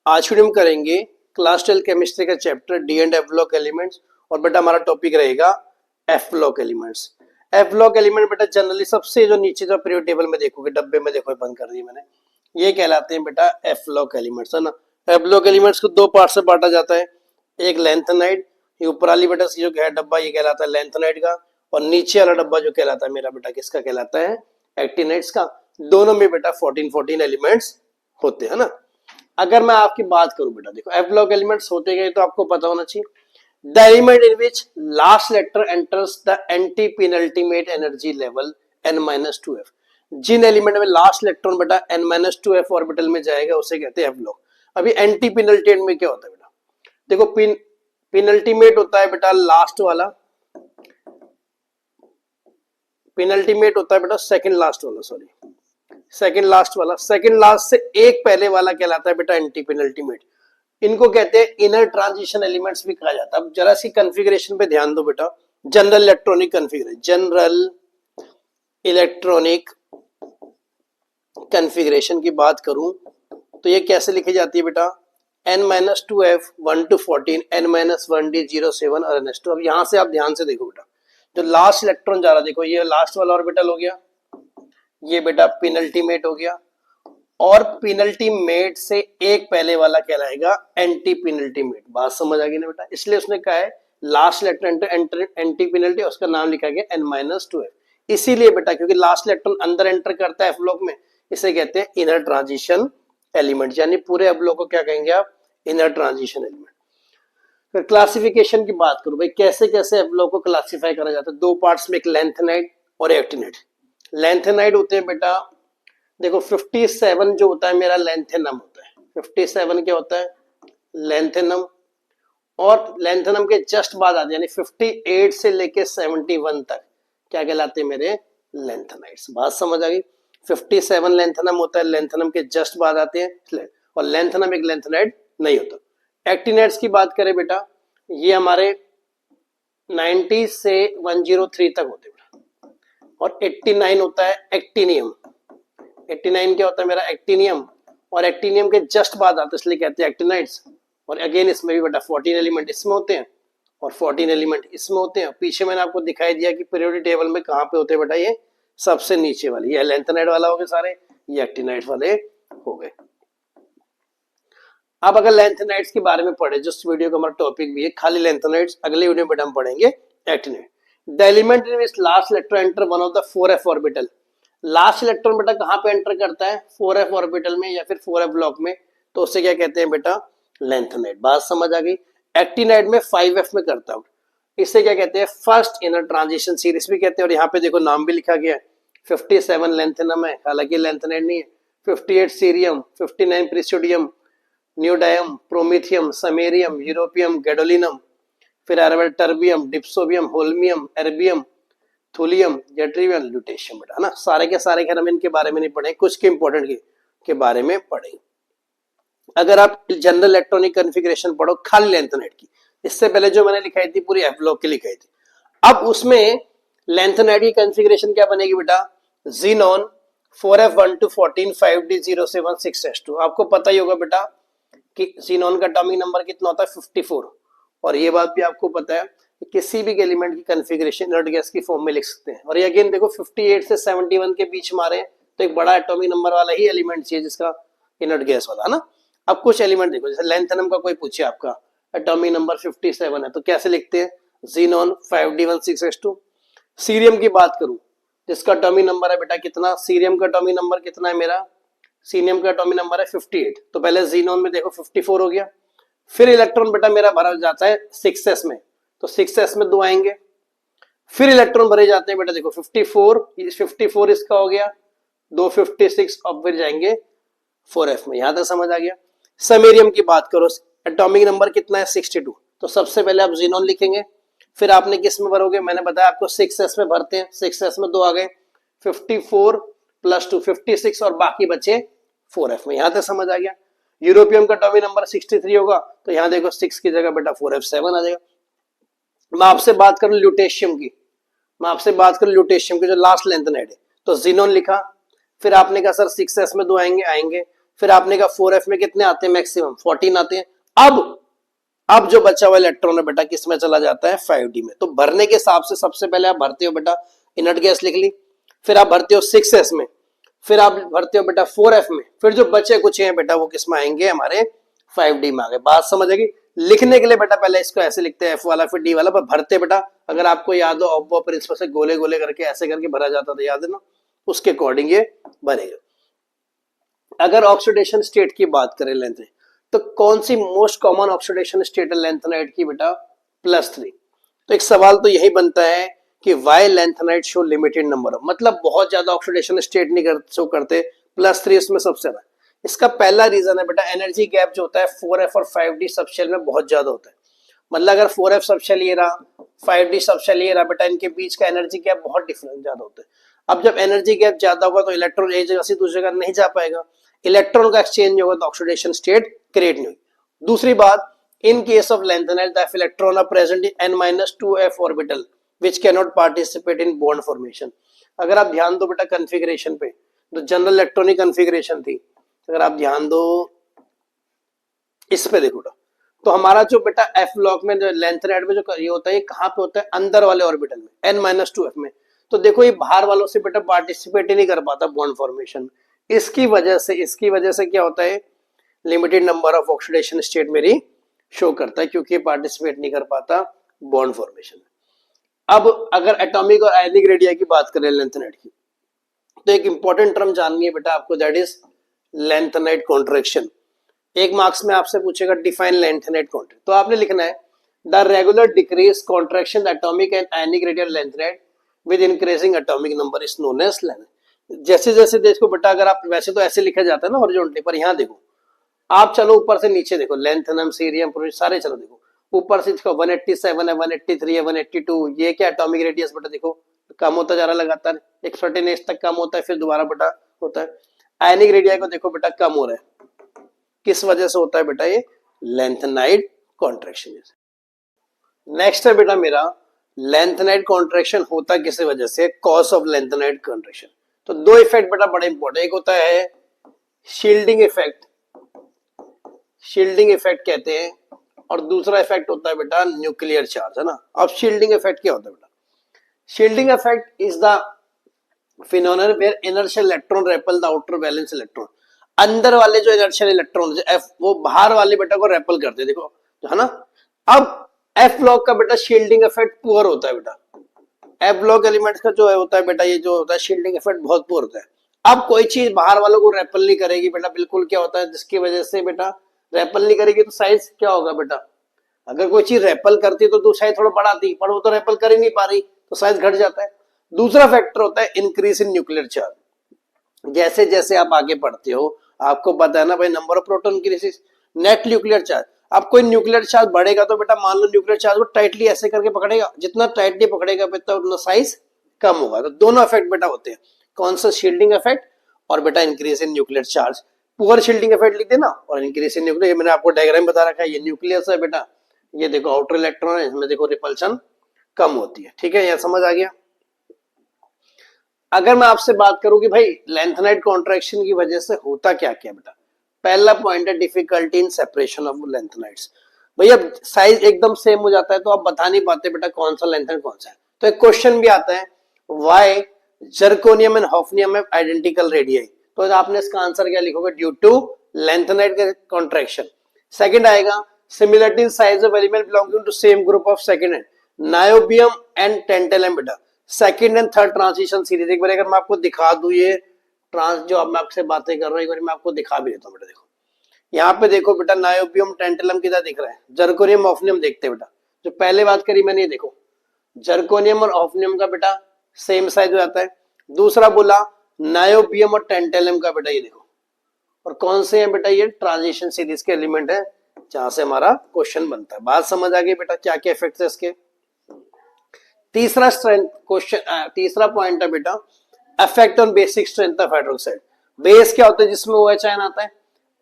आज वीडियो में करेंगे क्लास 12 केमिस्ट्री का chapter D and F block elements. और बेटा हमारा टॉपिक रहेगा F block elements. F block element बेटा जनरली सबसे जो नीचे जो पीरियड टेबल में देखोगे, डब्बे में देखो बंद कर दी मैंने, ये कहलाते हैं बेटा एफ ब्लॉक एलिमेंट्स, है ना। एफ ब्लॉक एलिमेंट्स को दो पार्ट से बांटा जाता है, एक लेंथेनाइड, ये ऊपर वाली बेटा जो है डब्बा ये कहलाता है लेंथेनाइड का, और नीचे वाला डब्बा जो कहलाता है मेरा बेटा किसका कहलाता है, एक्टिनाइड्स का। दोनों में बेटा 14 एलिमेंट्स होते हैं ना। अगर मैं आपकी बात करूं बेटा, देखो एफ ब्लॉक एलिमेंट्स होते गए तो आपको पता होना चाहिए the element in which last letter enters the antepenultimate energy level n-2f। जिन एलिमेंट में लास्ट इलेक्ट्रॉन बेटा n-2f ऑर्बिटल में जाएगा उसे कहते हैं एफ ब्लॉक। अभी एंटी पेनल्टीमेट में क्या होता है बेटा, देखो पेनल्टीमेट होता है बेटा लास्ट वाला, पेनल्टीमेट होता है बेटा सेकंड लास्ट वाला, सॉरी सेकंड लास्ट वाला, सेकंड लास्ट से एक पहले वाला कहलाता है बेटा एंटी पेनल्टीमेट। इनको कहते हैं इनर ट्रांजिशन एलिमेंट्स भी कहा जाता है। अब जरा सी कॉन्फ़िगरेशन पे ध्यान दो बेटा, general electronic configuration, general electronic configuration की बात करूं तो ये कैसे लिखी जाती है बेटा, n-2f 1 to 14 n-1d 07 और ns2। अब यहां से आप ध्यान से देखो बेटा, जो लास्ट इलेक्ट्रॉन जा रहा है, देखो ये लास्ट वाला ऑर्बिटल हो गया, ये बेटा पेनल्टीमेट हो गया, और पेनल्टीमेट से एक पहले वाला कहलाएगा एंटी पेनल्टीमेट। बात समझ आ गई ना बेटा, इसलिए उसने कहा है लास्ट इलेक्ट्रॉन एंटी पेनल्टी, उसका नाम लिखा गया n-2f। इसीलिए बेटा क्योंकि लास्ट इलेक्ट्रॉन अंदर एंटर करता है एफ ब्लॉक में, इसे कहते हैं इनर ट्रांजिशन एलिमेंट, यानी पूरे एफ ब्लॉक को क्या कहेंगे आप, इनर ट्रांजिशन एलिमेंट। फिर क्लासिफिकेशन की बात करूं भाई, कैसे कैसे एफ ब्लॉक को क्लासिफाई करा जाता है, दो पार्ट्स में, एक लेंथेनाइड और एक्टिनाइड। लेंथेनाइड होते हैं बेटा, देखो 57 जो होता है मेरा लेंथेनम होता है, 57 क्या होता है लेंथेनम, और लेंथेनम के जस्ट बाद आते हैं यानी 58 से लेके 71 तक क्या कहलाते हैं मेरे लेंथेनाइड्स। बात समझ आ गई, 57 लेंथेनम होता है, लेंथेनम के जस्ट बाद आते हैं, और लेंथेनम एक लेंथेनाइड नहीं होता। एक्टिनाइड्स की बात करें बेटा, ये हमारे 90 से 103 तक होते हैं, और 89 होता है एक्टिनियम। 89 क्या होता है मेरा एक्टिनियम, और एक्टिनियम के जस्ट बाद आता है इसलिए कहते हैं एक्टिनाइड्स। और अगेन इसमें भी बेटा 14 एलिमेंट इसमें होते हैं और 14 एलिमेंट इसमें होते हैं। पीछे मैंने आपको दिखाई दिया कि पीरियोडिक टेबल में कहां पे होते हैं बेटा, ये सबसे नीचे वाले, ये लेंथेनाइड वाला हो गए सारे, ये एक्टिनाइड वाले हो गए। अब अगर लेंथेनाइड्स के बारे में पढ़े, जो वीडियो का हमारा टॉपिक भी है खाली लेंथेनाइड्स, अगले वीडियो में बेटा हम पढ़ेंगे actinide. The element in which last electron enter one of the 4f orbital. Last electron बेटा कहां पे एंटर करता है, 4f ऑर्बिटल में या फिर 4f ब्लॉक में, तो उसे क्या कहते हैं बेटा लेंथेनाइड। बात समझ आ गई। एक्टिनाइड में 5f में करता हूं, इसे क्या कहते हैं फर्स्ट इनर ट्रांजिशन सीरीज भी कहते हैं। और यहाँ पे देखो नाम भी लिखा गया है, 57 लेंथेनम है, हालांकि लेंथेनाइड नहीं है, 58 cerium, 59 praseodymium, neodymium, promethium, samarium, europium, gadolinium, फिर terbium, dysprosium, holmium, erbium, thulium, yttrium, lutetium बेटा, है ना। सारे के सारे खैर हम इनके बारे में नहीं पढ़े, कुछ के इंपॉर्टेंट के बारे में पढ़े। अगर आप जनरल इलेक्ट्रॉनिक कॉन्फ़िगरेशन पढ़ो खाली लेंथेनाइड की, इससे पहले जो मैंने लिखाई थी पूरी एफ ब्लॉक की लिखाई थी, अब उसमें लेंथेनाइड की कॉन्फ़िगरेशन क्या बनेगी बेटा, xenon 4f1 to 14 5d 07 6s2। आपको पता ही होगा बेटा कि ज़ीनॉन का एटॉमिक नंबर कितना होता है 54, और ये बात भी आपको पता है कि किसी भी एलिमेंट की कॉन्फ़िगरेशन इनर्ट गैस की फॉर्म में लिख सकते हैं। और ये अगेन देखो 58 से 71 के बीच मारे तो एक बड़ा एटॉमिक नंबर वाला ही एलिमेंट चाहिए जिसका इनर्ट गैस वाला, ना। अब कुछ एलिमेंट देखो, जैसे लेंथेनम का कोई पूछे आपका एटॉमिक नंबर 57 है तो कैसे लिखते हैं, ज़ीनॉन 5d16s2। सीरियम की बात करूं जिसका एटॉमिक नंबर है बेटा कितना, सीरियम का एटॉमिक नंबर कितना है मेरा, सीरियम का एटॉमिक नंबर है 58, तो पहले ज़ीनॉन में देखो 54 हो गया। फिर इलेक्ट्रॉन बेटा मेरा भरा जाता है 6s में, तो 6s में 2 आएंगे। फिर इलेक्ट्रॉन भरे जाते हैं बेटा, देखो 54 इसका हो गया, 2 56, अब फिर जाएंगे 4f में। यहां तक समझ आ गया। समेरियम की बात करो, एटॉमिक नंबर कितना है 62, तो सबसे पहले आप ज़ीनॉन लिखेंगे, फिर आपने किस में भरोगे, मैंने बताया आपको 6s में भरते हैं, 6s में 2 आ गए, 54 + 2 56 और बाकी बचे 4f में। यहां तक समझ आ गया। यूरोपियम का एटॉमिक नंबर 63 होगा, तो यहां देखो 6 की जगह बेटा 4f7 आ जाएगा। मैं आपसे बात करूं ल्यूटेशियम की, जो लास्ट लेंथेनाइड है, तो ज़ीनॉन लिखा, फिर आपने कहा सर 6s में 2 आएंगे, फिर आपने कहा 4f में कितने आते हैं मैक्सिमम 14 आते हैं। अब जो बचा हुआ इलेक्ट्रॉन है बेटा किस में चला जाता है 5d में। तो भरने के हिसाब से सबसे पहले आप भरते हो बेटा इनर्ट गैस लिख ली, फिर आप भरते हो 6s में, फिर आप भरते हो बेटा 4f में, फिर जो बचे कुछ हैं बेटा वो किस में आएंगे हमारे 5d में आ गए। बात समझ आएगी। लिखने के लिए बेटा पहले इसको ऐसे लिखते हैं f वाला फिर d वाला, पर भरते बेटा अगर आपको याद हो ऑब्बो प्रिंसिपल से गोले गोले करके ऐसे करके भरा जाता था, याद है ना, उसके अकॉर्डिंग ये बनेगा। अगर ऑक्सीडेशन स्टेट की बात करें लेंथ, तो कौन सी मोस्ट कॉमन ऑक्सीडेशन स्टेट है लेंथेनाइड की बेटा +3। तो एक सवाल तो यही बनता है कि why lanthanide show limited number, मतलब बहुत ज्यादा ऑक्सीडेशन स्टेट नहीं शो करते, +3 इसमें सबसे ज्यादा। इसका पहला रीजन है बेटा एनर्जी गैप जो होता है 4f और 5d सबशेल में बहुत ज्यादा होता है। मतलब अगर 4f सबशेल ये रहा 5d सबशेल ये रहा बेटा, इनके बीच का एनर्जी गैप बहुत डिफरेंस ज्यादा होता है। अब जब एनर्जी गैप ज्यादा होगा तो इलेक्ट्रॉन एक जगह से दूसरी जगह नहीं जा पाएगा, इलेक्ट्रॉन का एक्सचेंज होगा तो ऑक्सीडेशन स्टेट क्रिएट नहीं हुई। दूसरी बात, in case of lanthanide the electron are present in n-2f orbital which can not participate in bond formation. अगर आप ध्यान दो बेटा कॉन्फ़िगरेशन पे, तो जनरल इलेक्ट्रॉनिक कॉन्फ़िगरेशन थी, अगर आप ध्यान दो इस पे देखो तो हमारा जो बेटा एफ ब्लॉक में जो लेंथेनाइड में जो ये होता है ये कहाँ पे होता है अंदर वाले ऑर्बिटल में n-2f में। तो देखो ये बाहर वालों से बेटा पार्टिसिपेट ही नहीं कर पाता बॉन्ड फॉर्मेशन। इसकी वजह से क्या होता है limited number of oxidation state मेरी शो करता है, क्योंकि पार्टिसिपेट नहीं कर पाता बॉन्ड फॉर्मेशन। अब अगर एटॉमिक और आयनिक रेडिया की बात करें लेंथेनाइड की, तो एक इंपॉर्टेंट टर्म जाननी है बेटा आपको, दैट इज लेंथेनाइड कॉन्ट्रैक्शन। एक मार्क्स में आपसे पूछेगा डिफाइन लेंथेनाइड कॉन्ट्रैक्शन, तो आपने लिखना है the regular decrease contraction atomic and ionic radial lanthanide with increasing atomic number is known as lanthanide. जैसे जैसे देखो बेटा, अगर आप वैसे तो ऐसे लिखा जाता है ना हॉरिजॉन्टली, पर यहाँ देखो आप चलो ऊपर से नीचे देखो, लेंथेनम सीरियम सारे चलो देखो ऊपर से इसको 187 है 183 है 182, ये क्या एटॉमिक रेडियस बेटा देखो कम होता जा रहा लगातार, एक सर्टेन एज तक कम होता है फिर दोबारा बेटा होता है। आयनिक रेडिया को देखो बेटा कम हो रहा है, किस वजह से होता है बेटा ये लेंथेनाइड कॉन्ट्रैक्शन। नेक्स्ट है बेटा मेरा लेंथेनाइड कॉन्ट्रैक्शन होता किस वजह से, कॉज ऑफ लेंथेनाइड कॉन्ट्रैक्शन। तो दो इफेक्ट बेटा बड़े इंपॉर्टेंट, एक होता है शील्डिंग इफेक्ट, शील्डिंग इफेक्ट कहते हैं, और दूसरा इफेक्ट होता है बेटा न्यूक्लियर चार्ज, है ना। अब शील्डिंग इफेक्ट क्या होता है बेटा, shielding effect is the phenomenon where inertial electron repel the outer valence electron. अंदर वाले जो इनर्शियल इलेक्ट्रॉन एफ वो बाहर वाले बेटा को रेपल करते हैं, देखो है ना। अब एफ ब्लॉक का बेटा शील्डिंग इफेक्ट पुअर होता है बेटा, एफ ब्लॉक एलिमेंट्स का जो होता है बेटा ये जो होता है शील्डिंग इफेक्ट बहुत पुअर होता है। अब कोई चीज बाहर वालों को रेपल नहीं करेगी बेटा, बिल्कुल क्या होता है जिसकी वजह से बेटा रेपल नहीं करेगी तो साइज क्या होगा बेटा, अगर कोई चीज रेपल करती तो साइज थोड़ा बढ़ाती, पर वो तो रेपल कर ही नहीं पा रही तो साइज घट जाता है। दूसरा फैक्टर होता है इंक्रीज इन न्यूक्लियर चार्ज। जैसे जैसे आप आगे बढ़ते हो आपको पता है ना भाई number of proton increases, net nuclear charge. अब कोई न्यूक्लियर चार्ज बढ़ेगा तो बेटा मान लो न्यूक्लियर चार्ज को टाइटली ऐसे करके पकड़ेगा, जितना टाइटली पकड़ेगा बेटा उतना साइज कम होगा। तो दोनों इफेक्ट बेटा होते हैं, कौन सा शील्डिंग इफेक्ट और बेटा increase in nuclear charge. Poor shielding effect लिख देना और इंक्रीज इन न्यूक्लियर, मैंने आपको डायग्राम बता रखा है, ये न्यूक्लियस है बेटा, ये देखो आउटर इलेक्ट्रॉन है, इसमें देखो रिपल्शन कम होती है। ठीक है, यह समझ आ गया। अगर मैं आपसे बात करूं कि भाई लेंथेनाइड कॉन्ट्रैक्शन की वजह से होता क्या क्या बेटा, पहला पॉइंट है difficulty in separation of lanthanides. भैया साइज एकदम सेम हो जाता है तो आप बता नहीं पाते बेटा कौन सा लेंथेनाइड कौन सा है। तो एक क्वेश्चन भी आता है why zirconium and hafnium have identical radii, तो आपने इसका आंसर क्या लिखोगे, ड्यू टू लेंथेनाइड का कॉन्ट्रैक्शन। सेकंड आएगा similarity in size of element belonging to same group of second and, niobium and tantalum बेटा second and third transition series. एक बार अगर मैं आपको दिखा दूं ये ट्रांस जो अब मैं आपसे बातें कर रहा हूं, एक बार मैं आपको दिखा भी देता हूं बेटा। देखो यहाँ पे देखो बेटा नायोबियम टेंटेलम किधर दिख रहा है, जर्कोनियम ऑफनियम देखते बेटा। जो पहले बात करी मैंने, देखो जर्कोनियम और ऑफनियम का बेटा सेम साइज हो जाता है। दूसरा बोला नायोबियम और टेंटेलम का बेटा ये देखो, और कौन से हैं बेटा, ये ट्रांजिशन सीरीज के एलिमेंट है जहां से हमारा क्वेश्चन बनता है। बात समझ आ गई बेटा क्या क्या इफेक्ट है इसके। तीसरा स्ट्रेंथ क्वेश्चन, तीसरा पॉइंट है बेटा effect on basic strength of hydroxide. Base क्या होता है जिसमें OH आयन आता है।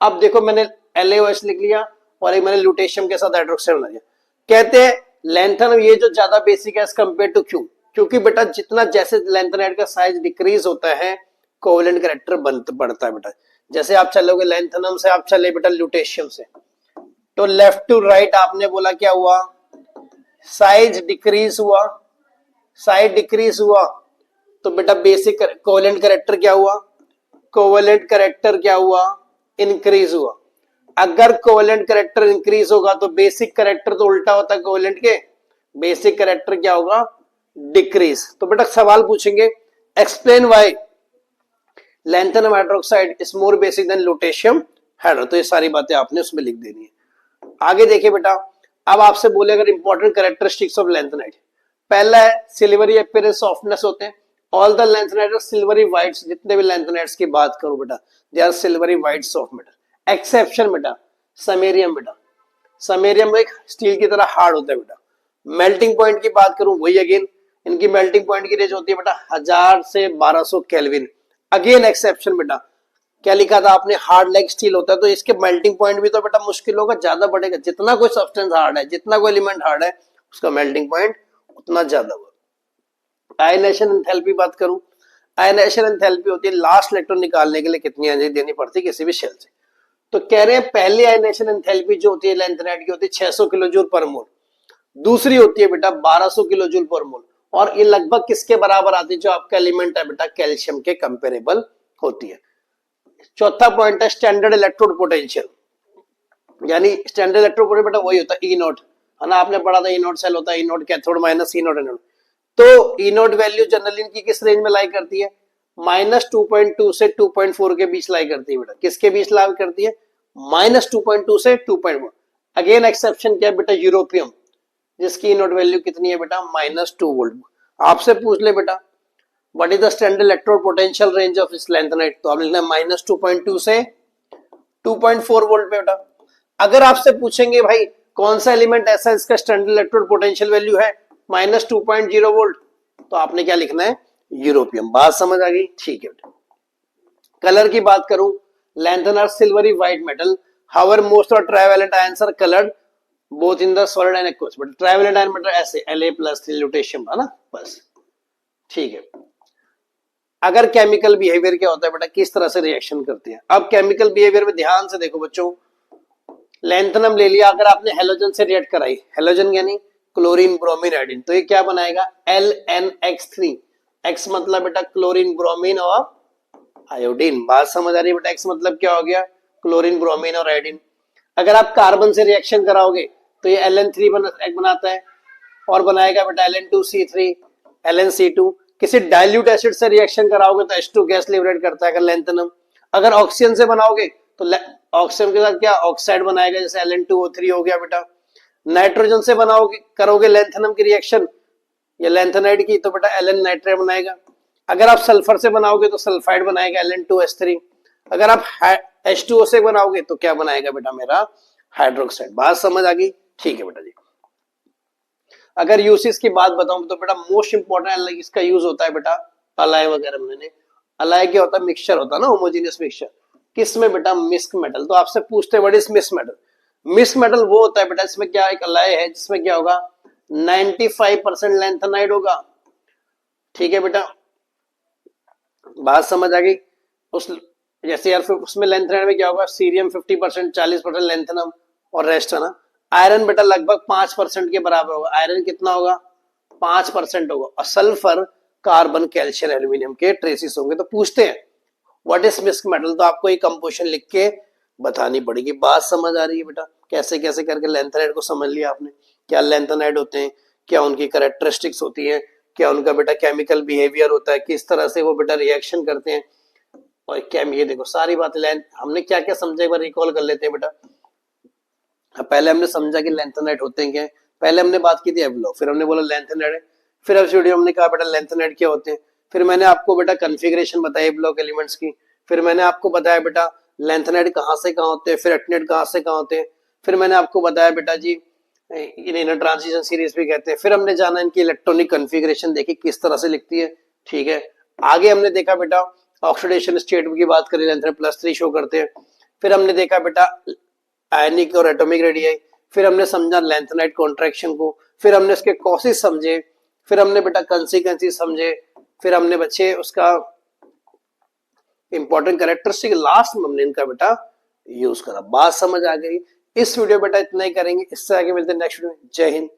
अब देखो मैंने LaOH लिख लिया और एक मैंने लुटेशियम के साथ हाइड्रोक्साइड बना दिया। कहते हैं लेंथन ये जो ज्यादा बेसिक है एज कंपेयर टू क्यों, क्योंकि बेटा जितना जैसे लेंथेनाइड का साइज डिक्रीज होता है कोवेलेंट कैरेक्टर बढ़ता है बेटा। जैसे आप चलोगे लैंथनम से, आप चले बेटा ल्यूटेशियम से, तो लेफ्ट टू राइट आपने बोला क्या हुआ, साइज डिक्रीज हुआ, साइज डिक्रीज हुआ, तो बेटा बेसिक कोवेलेंट कैरेक्टर क्या हुआ, कोवेलेंट कैरेक्टर क्या हुआ, इंक्रीज हुआ। अगर कोवेलेंट कैरेक्टर इंक्रीज होगा तो बेसिक कैरेक्टर तो उल्टा होता है कोवेलेंट के, बेसिक कैरेक्टर क्या होगा, डिक्रीज। तो बेटा सवाल पूछेंगे explain why lanthanum hydroxide is more basic than lutetium hydro, तो ये सारी बातें आपने उसमें लिख देनी है। आगे देखिए बेटा, अब आपसे बोले अगर इंपॉर्टेंट कैरेक्टरिस्टिक्स ऑफ लैंथेनाइट, पहला है सिल्वरी अपीयरेंस, सॉफ्टनेस होते हैं, all the lanthanide are silvery whites, जितने भी लैंथेनाइट्स की बात करूं बेटा they are silvery white soft metal. Exception बेटा समेरियम, बेटा समेरियम एक स्टील की तरह हार्ड होता है बेटा। मेल्टिंग पॉइंट की बात करूं, वही अगेन इनकी मेल्टिंग पॉइंट की रेंज होती है बेटा 1000 से 1200 केल्विन। अगेन एक्सेप्शन बेटा, क्या लिखा था आपने, हार्ड लाइक स्टील होता है, तो इसके मेल्टिंग पॉइंट भी तो बेटा मुश्किल होगा, ज्यादा बढ़ेगा, जितना कोई सब्सटेंस हार्ड है, जितना कोई एलिमेंट हार्ड है उसका मेल्टिंग पॉइंट उतना ज्यादा होगा। आयनेशन एंथैल्पी बात करूं, आयनेशन एंथैल्पी होती है लास्ट इलेक्ट्रॉन निकालने के लिए कितनी एनर्जी देनी पड़ती है किसी भी शेल से। तो कह रहे हैं पहली आयनेशन एंथैल्पी जो होती है लैंथेनाइट की होती है 600 किलो जूल पर मोल, दूसरी होती है बेटा 1200 किलो जूल पर मोल, और ये लगभग किसके बराबर आती है, जो आपका एलिमेंट है बेटा कैल्शियम के कंपेरेबल होती है। चौथा पॉइंट है स्टैंडर्ड इलेक्ट्रोड पोटेंशियल, यानी स्टैंडर्ड इलेक्ट्रोड पोटेंशियल बेटा वही होता है ई नोट, है ना, आपने पढ़ा था ई नोट सेल होता है, ई नोट कैथोड माइनस ई नोट एनोड। तो ई नोट वैल्यू जनरली इनकी किस रेंज में लाई करती है, -2.2 से 2.4 के बीच लाई करती है बेटा, किसके बीच लाई करती है, -2.2 से 2.4। अगेन एक्सेप्शन क्या है बेटा, यूरोपियम, जिसकी ई नोट वैल्यू कितनी है बेटा -2 वोल्ट। आपसे पूछ ले बेटा what is the standard electrode potential range of इस लैंथेनाइट, तो आपने लिखना है -2.2 से 2.4 वोल्ट पे बेटा। अगर आपसे पूछेंगे भाई कौन सा एलिमेंट ऐसा इसका स्टैंडर्ड इलेक्ट्रोड पोटेंशियल वैल्यू है -2.0 वोल्ट, तो आपने क्या लिखना है, यूरोपियम। बात समझ आ गई, ठीक है बेटा। कलर की बात करूं, lanthanum are silvery white metal, however most of trivalent ions are coloured both in the solid and aqueous, but trivalent ion मतलब ऐसे La+3 लुटेशियम, है ना, बस ठीक है। अगर केमिकल बिहेवियर क्या होता है बेटा, किस तरह से रिएक्शन करते हैं, अब केमिकल बिहेवियर में ध्यान से देखो बच्चों, लैंथेनम ले लिया, अगर आपने हेलोजन से रिएक्ट कराई, हेलोजन यानी क्लोरीन ब्रोमीन आयोडीन, तो ये क्या बनाएगा LNX3, X मतलब बेटा क्लोरीन ब्रोमीन और आयोडीन। बात समझ आ रही है बेटा, X मतलब क्या हो गया, क्लोरीन ब्रोमीन और आयोडीन। अगर आप कार्बन से रिएक्शन कराओगे तो ये Ln3 बनाता है और बनाएगा बेटा Ln2C3 LnC2। किसी डाइल्यूट एसिड से रिएक्शन कराओगे तो H2 गैस लिबरेट करता है लैंथेनम। अगर ऑक्सीजन से बनाओगे तो ऑक्सीजन के साथ क्या ऑक्साइड बनाएगा, जैसे Ln2O3 हो गया बेटा। नाइट्रोजन से बनाओगे करोगे लैंथेनम की रिएक्शन या लैंथेनाइड की, तो बेटा Ln नाइट्रेट बनाएगा। अगर आप सल्फर से बनाओगे तो सल्फाइड बनाएगा Ln2S3। अगर आप H2O से बनाओगे तो क्या बनाएगा बेटा मेरा हाइड्रोक्साइड। बात समझ आ गई, ठीक है बेटा जी। अगर यूसेज की बात बताऊं तो बेटा मोस्ट इंपॉर्टेंट इसका यूज होता है बेटा अलाय वगैरह में। अलाय क्या होता है, मिक्सचर होता है ना, होमोजेनियस मिक्सचर, किसमें बेटा मिस्क मेटल। तो आपसे पूछते हैं what is Mishk metal, Mishk metal वो होता है बेटा इसमें क्या एक अलाय है जिसमें क्या होगा 95% लैंथेनाइड होगा, ठीक है बेटा। बात समझ आ गई। उस जैसे यार फिर उसमें लैंथेनाइड में क्या होगा, सीरियम 50%, 40% लैंथेनम और रेस्ट है ना। आयरन बेटा लगभग 5% के बराबर होगा, आयरन कितना होगा 5% होगा, और सल्फर कार्बन कैल्शियम एल्यूमिनियम के ट्रेसिस होंगे। तो पूछते हैं व्हाट इज मिस्क मेटल, तो आपको ये कंपोजिशन लिख के बतानी पड़ेगी। बात समझ आ रही है बेटा, कैसे कैसे करके लैंथेनाइड को समझ लिया आपने, क्या लैंथेनाइड होते हैं, क्या उनकी कैरेक्टरिस्टिक्स होती है, क्या उनका बेटा केमिकल बिहेवियर होता है, किस तरह से वो बेटा रिएक्शन करते हैं, और क्या ये देखो सारी बातें हमने क्या क्या समझा एक बार रिकॉल कर लेते हैं बेटा। पहले हमने समझा कि लैंथेनाइड होते हैं क्या, पहले हमने बात की थी एवलो, फिर हमने बोला लैंथेनाइड है, फिर अब वीडियो हमने कहा बेटा लैंथेनाइड क्या होते हैं, फिर मैंने आपको बेटा कॉन्फ़िगरेशन बताई ब्लॉक एलिमेंट्स की, फिर मैंने आपको बताया बेटा लैंथेनाइड कहाँ से कहाँ होते हैं, फिर एक्टिनेट कहाँ से कहाँ होते हैं, फिर मैंने आपको बताया बेटा जी इन्हें ट्रांजिशन सीरीज भी कहते हैं, फिर हमने जाना इनकी इलेक्ट्रॉनिक कॉन्फ़िगरेशन देखी किस तरह से लिखती है, ठीक है। आगे हमने देखा बेटा ऑक्सीडेशन स्टेट की बात करें लैंथेनाइड +3 शो करते हैं, फिर हमने देखा बेटा आयनिक और एटॉमिक रेडियाई, फिर हमने समझा लैंथेनाइड कॉन्ट्रैक्शन को, फिर हमने उसके कॉसेस समझे, फिर हमने बेटा कंसिक्वेंसेस समझे, फिर हमने बच्चे उसका इंपॉर्टेंट कैरेक्टरिस्टिक लास्ट में हमने इनका बेटा यूज करा। बात समझ आ गई। इस वीडियो बेटा इतना ही करेंगे, इससे आगे मिलते हैं नेक्स्ट वीडियो में। जय हिंद।